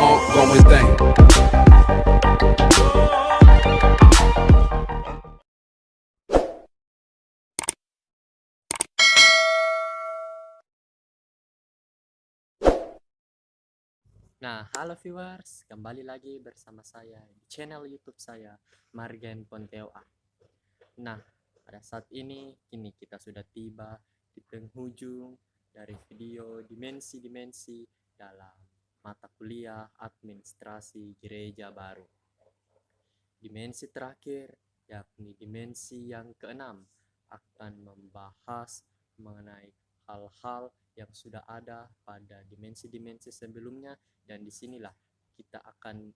ongoing thing. Nah, halo viewers, kembali lagi bersama saya di channel YouTube saya, Margen Ponteoa. Nah, pada saat ini, kini kita sudah tiba di penghujung dari video dimensi-dimensi dalam mata kuliah administrasi gereja baru. Dimensi terakhir, yakni dimensi yang keenam, akan membahas mengenai hal-hal yang sudah ada pada dimensi-dimensi sebelumnya, dan disinilah kita akan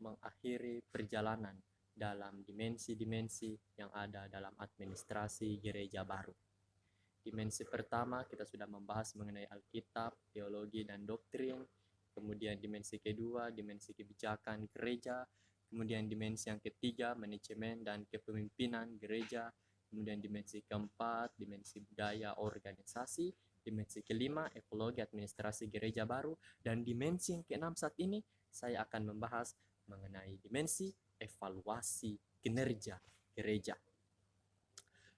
mengakhiri perjalanan dalam dimensi-dimensi yang ada dalam administrasi gereja baru. Dimensi pertama kita sudah membahas mengenai Alkitab, teologi, dan doktrin. Kemudian dimensi kedua, dimensi kebijakan gereja. Kemudian dimensi yang ketiga, manajemen dan kepemimpinan gereja. Kemudian dimensi keempat, dimensi budaya organisasi. Dimensi kelima, ekologi administrasi gereja baru. Dan dimensi yang keenam saat ini, saya akan membahas mengenai dimensi evaluasi kinerja gereja.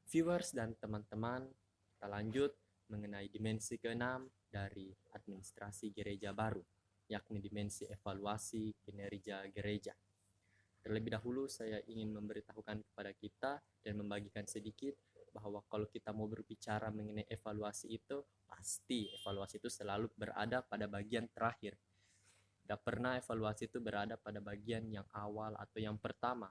Viewers dan teman-teman, kita lanjut mengenai dimensi keenam dari administrasi gereja baru, yakni dimensi evaluasi kinerja gereja. Terlebih dahulu saya ingin memberitahukan kepada kita dan membagikan sedikit bahwa kalau kita mau berbicara mengenai evaluasi itu, pasti evaluasi itu selalu berada pada bagian terakhir. Tidak pernah evaluasi itu berada pada bagian yang awal atau yang pertama,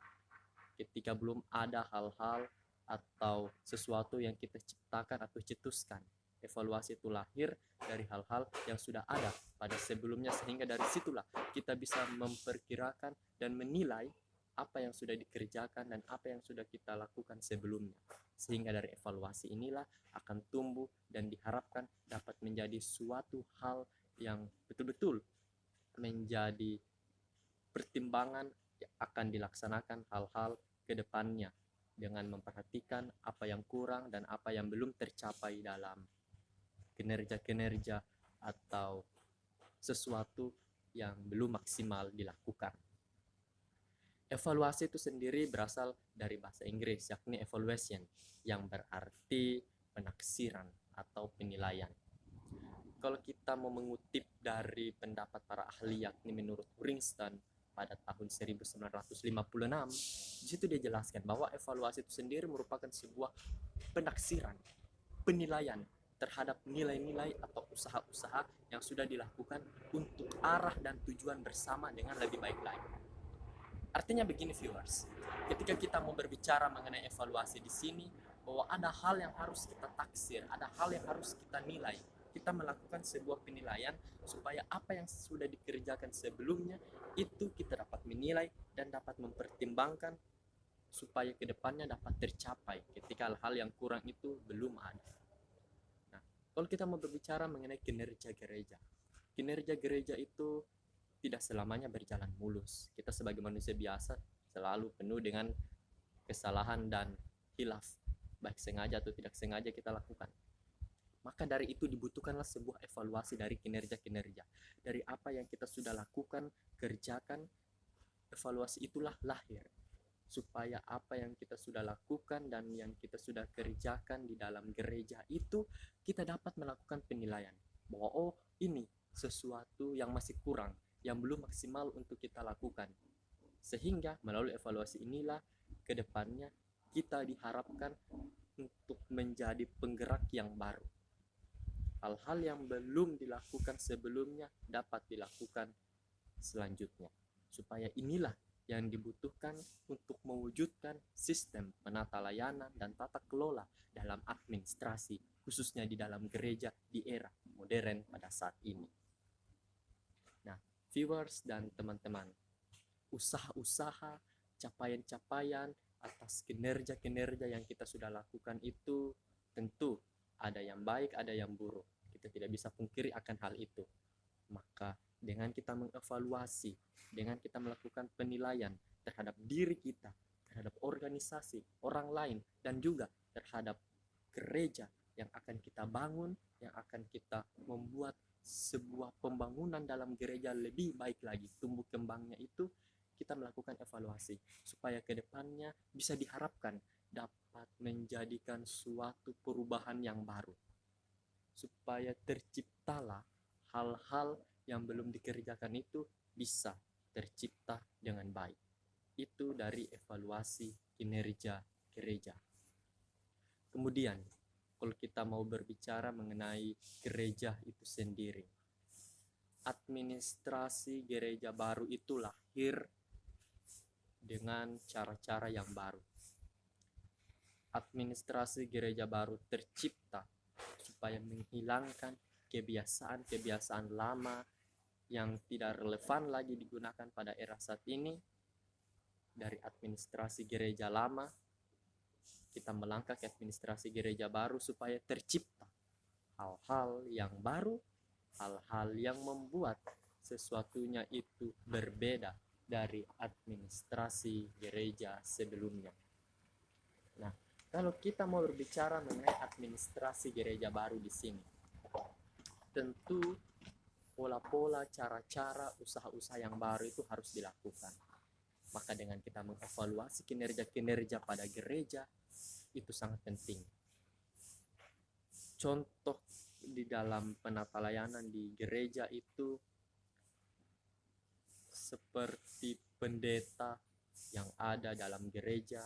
ketika belum ada hal-hal atau sesuatu yang kita ciptakan atau cetuskan. Evaluasi itu lahir dari hal-hal yang sudah ada pada sebelumnya, sehingga dari situlah kita bisa memperkirakan dan menilai apa yang sudah dikerjakan dan apa yang sudah kita lakukan sebelumnya. Sehingga dari evaluasi inilah akan tumbuh dan diharapkan dapat menjadi suatu hal yang betul-betul menjadi pertimbangan akan dilaksanakan hal-hal ke depannya, dengan memperhatikan apa yang kurang dan apa yang belum tercapai dalam kinerja-kinerja atau sesuatu yang belum maksimal dilakukan. Evaluasi itu sendiri berasal dari bahasa Inggris, yakni evaluation, yang berarti penaksiran atau penilaian. Kalau kita mau mengutip dari pendapat para ahli, yakni menurut Princeton pada tahun 1956, di situ dia jelaskan bahwa evaluasi itu sendiri merupakan sebuah penaksiran, penilaian terhadap nilai-nilai atau usaha-usaha yang sudah dilakukan untuk arah dan tujuan bersama dengan lebih baik lagi. Artinya begini viewers, ketika kita mau berbicara mengenai evaluasi di sini, bahwa ada hal yang harus kita taksir, ada hal yang harus kita nilai. Kita melakukan sebuah penilaian supaya apa yang sudah dikerjakan sebelumnya itu kita dapat menilai dan dapat mempertimbangkan supaya kedepannya dapat tercapai ketika hal-hal yang kurang itu belum ada. Nah, kalau kita mau berbicara mengenai kinerja gereja itu tidak selamanya berjalan mulus. Kita sebagai manusia biasa selalu penuh dengan kesalahan dan khilaf, baik sengaja atau tidak sengaja kita lakukan. Maka dari itu dibutuhkanlah sebuah evaluasi dari kinerja-kinerja. Dari apa yang kita sudah lakukan, kerjakan, evaluasi itulah lahir. Supaya apa yang kita sudah lakukan dan yang kita sudah kerjakan di dalam gereja itu, kita dapat melakukan penilaian. Bahwa oh ini sesuatu yang masih kurang, yang belum maksimal untuk kita lakukan. Sehingga melalui evaluasi inilah ke depannya kita diharapkan untuk menjadi penggerak yang baru. Hal-hal yang belum dilakukan sebelumnya dapat dilakukan selanjutnya. Supaya inilah yang dibutuhkan untuk mewujudkan sistem penata layanan dan tata kelola dalam administrasi, khususnya di dalam gereja di era modern pada saat ini. Viewers dan teman-teman, usaha-usaha, capaian-capaian atas kinerja-kinerja yang kita sudah lakukan itu tentu ada yang baik, ada yang buruk. Kita tidak bisa pungkiri akan hal itu. Maka dengan kita mengevaluasi, dengan kita melakukan penilaian terhadap diri kita, terhadap organisasi, orang lain, dan juga terhadap gereja yang akan kita bangun, yang akan kita membuat sebuah pembangunan dalam gereja lebih baik lagi, tumbuh kembangnya itu kita melakukan evaluasi supaya kedepannya bisa diharapkan dapat menjadikan suatu perubahan yang baru, supaya terciptalah hal-hal yang belum dikerjakan itu bisa tercipta dengan baik. Itu dari evaluasi kinerja gereja. Kemudian kalau kita mau berbicara mengenai gereja itu sendiri, administrasi gereja baru itu lahir dengan cara-cara yang baru. Administrasi gereja baru tercipta supaya menghilangkan kebiasaan-kebiasaan lama yang tidak relevan lagi digunakan pada era saat ini. Dari administrasi gereja lama kita melangkah ke administrasi gereja baru supaya tercipta hal-hal yang baru, hal-hal yang membuat sesuatunya itu berbeda dari administrasi gereja sebelumnya. Nah, kalau kita mau berbicara mengenai administrasi gereja baru di sini, tentu pola-pola, cara-cara, usaha-usaha yang baru itu harus dilakukan. Maka dengan kita mengevaluasi kinerja-kinerja pada gereja, itu sangat penting. Contoh di dalam penata layanan di gereja itu seperti pendeta yang ada dalam gereja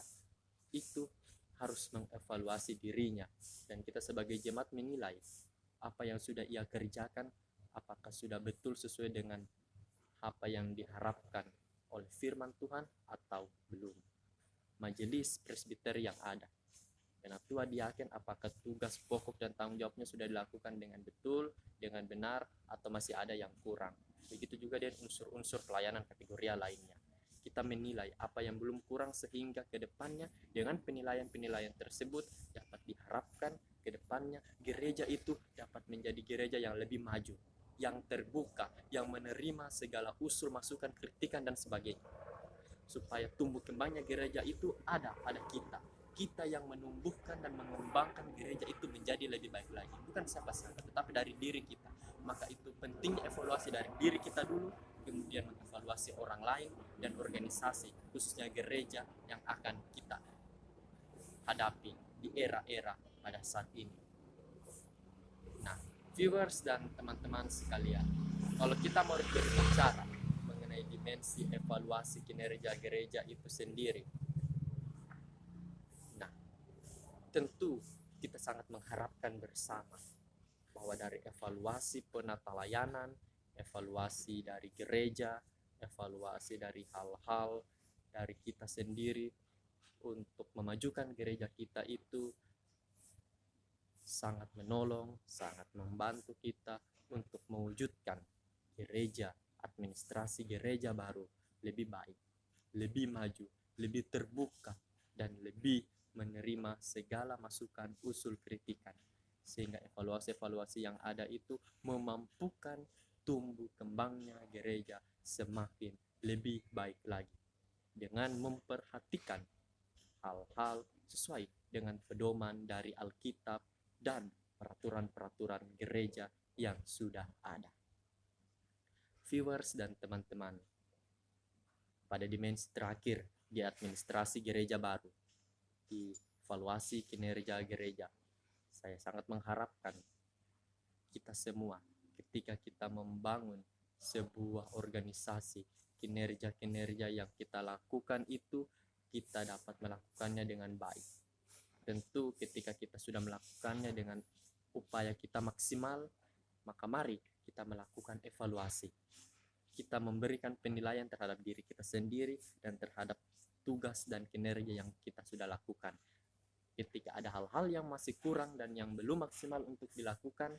itu harus mengevaluasi dirinya, dan kita sebagai jemaat menilai apa yang sudah ia kerjakan apakah sudah betul sesuai dengan apa yang diharapkan oleh firman Tuhan atau belum. Majelis presbiter yang ada, penatua diaken, apakah tugas pokok dan tanggung jawabnya sudah dilakukan dengan betul, dengan benar, atau masih ada yang kurang. Begitu juga dengan unsur-unsur pelayanan kategoria lainnya. Kita menilai apa yang belum kurang sehingga ke depannya dengan penilaian-penilaian tersebut dapat diharapkan ke depannya gereja itu dapat menjadi gereja yang lebih maju, yang terbuka, yang menerima segala usul, masukan, kritikan, dan sebagainya. Supaya tumbuh kembangnya gereja itu ada pada kita yang menumbuhkan dan mengembangkan gereja itu menjadi lebih baik lagi, bukan siapa-siapa tetapi dari diri kita. Maka itu pentingnya evaluasi dari diri kita dulu, kemudian mengevaluasi orang lain dan organisasi, khususnya gereja yang akan kita hadapi di era-era pada saat ini. Nah, viewers dan teman-teman sekalian, kalau kita mau berbicara mengenai dimensi evaluasi kinerja gereja itu sendiri, nah, tentu kita sangat mengharapkan bersama bahwa dari evaluasi penata layanan, evaluasi dari gereja, evaluasi dari hal-hal dari kita sendiri untuk memajukan gereja kita itu sangat menolong, sangat membantu kita untuk mewujudkan gereja, administrasi gereja baru lebih baik, lebih maju, lebih terbuka, dan lebih menerima segala masukan, usul, kritikan, sehingga evaluasi-evaluasi yang ada itu memampukan tumbuh kembangnya gereja semakin lebih baik lagi dengan memperhatikan hal-hal sesuai dengan pedoman dari Alkitab dan peraturan-peraturan gereja yang sudah ada. Viewers dan teman-teman, pada dimensi terakhir di administrasi gereja baru, di evaluasi kinerja gereja, saya sangat mengharapkan kita semua ketika kita membangun sebuah organisasi, kinerja-kinerja yang kita lakukan itu kita dapat melakukannya dengan baik. Tentu ketika kita sudah melakukannya dengan upaya kita maksimal, maka mari kita melakukan evaluasi. Kita memberikan penilaian terhadap diri kita sendiri dan terhadap tugas dan kinerja yang kita sudah lakukan. Ketika ada hal-hal yang masih kurang dan yang belum maksimal untuk dilakukan,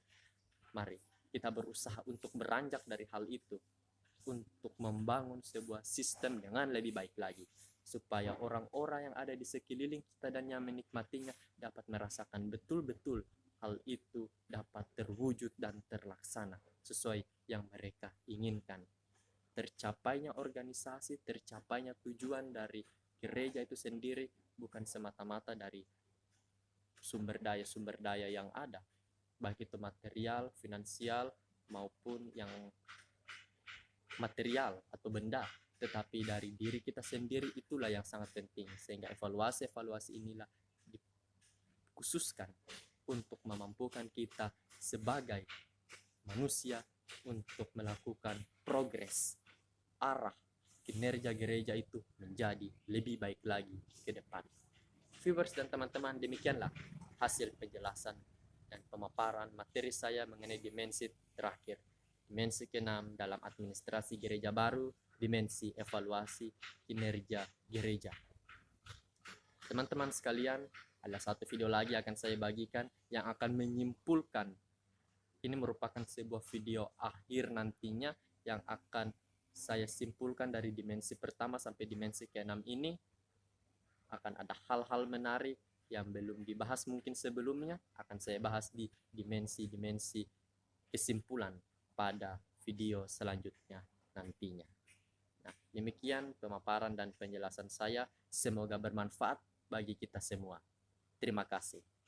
mari kita berusaha untuk beranjak dari hal itu, untuk membangun sebuah sistem dengan lebih baik lagi, supaya orang-orang yang ada di sekeliling kita dan yang menikmatinya dapat merasakan betul-betul hal itu dapat terwujud dan terlaksana sesuai yang mereka inginkan. Tercapainya organisasi, tercapainya tujuan dari gereja itu sendiri bukan semata-mata dari sumber daya yang ada, baik itu material, finansial, maupun yang material atau benda, tetapi dari diri kita sendiri itulah yang sangat penting. Sehingga evaluasi inilah dikhususkan untuk memampukan kita sebagai manusia untuk melakukan progres arah kinerja gereja itu menjadi lebih baik lagi ke depan. Viewers dan teman-teman, demikianlah hasil penjelasan dan pemaparan materi saya mengenai dimensi terakhir, dimensi ke-6 dalam administrasi gereja baru, dimensi evaluasi kinerja gereja. Teman-teman sekalian, ada satu video lagi akan saya bagikan yang akan menyimpulkan. Ini merupakan sebuah video akhir nantinya yang akan saya simpulkan dari dimensi pertama sampai dimensi ke-6 ini. Akan ada hal-hal menarik yang belum dibahas mungkin sebelumnya, akan saya bahas di dimensi-dimensi kesimpulan pada video selanjutnya nantinya. Nah, demikian pemaparan dan penjelasan saya. Semoga bermanfaat bagi kita semua. Terima kasih.